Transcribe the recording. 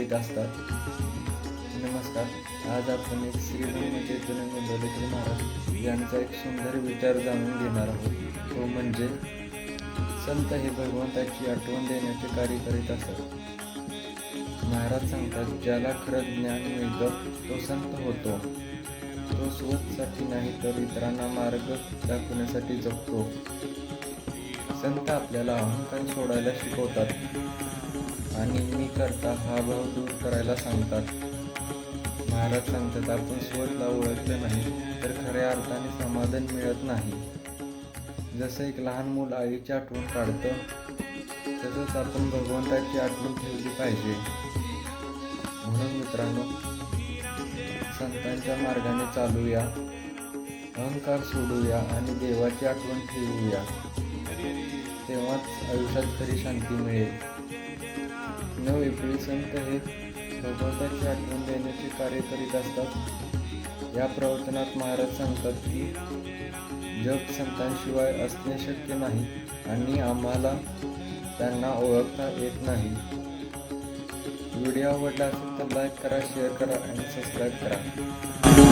करीत असतात. नमस्कार. आज आपण एक श्रीगुरूंचे जुने दत्त महाराज यांचा एक सुंदर विचार जाणून घेणार आहोत. तो म्हणजे संत हे भगवंताची आठवण देण्याचे कार्य करीत असतात. महाराज सांगतात, ज्याला खरं ज्ञान मिळतं तो संत होतो. तो स्वतःसाठी नाही तर इतरांना मार्ग दाखवण्यासाठी जगतो. संत आपल्याला अहंकार सोडायला शिकवतात आणि मी करता हा भाव दूर करायला सांगतात. महाराज सांगतात, आपण स्वतःला ओळखले नाही तर खऱ्या अर्थाने समाधान मिळत नाही. जसं एक लहान मूल आईची आठवण काढतं, तसंच आपण भगवंताची आठवण ठेवली पाहिजे. म्हणून मित्रांनो, संतांच्या मार्गाने चालूया, अहंकार सोडूया आणि देवाची आठवण ठेवूया. तेव्हाच आयुष्यात खरी शांती मिळेल. 9 एप्रिल संत हे भगवंताची आठवण देण्याचे कार्य करीत असतात. या प्रवचनात महाराज सांगतात की जग संतांशिवाय असणे शक्य नाही आणि आम्हाला त्यांना ओळखता येत नाही. व्हिडिओ आवडला असेल तर लाईक करा, शेअर करा आणि सबस्क्राईब करा.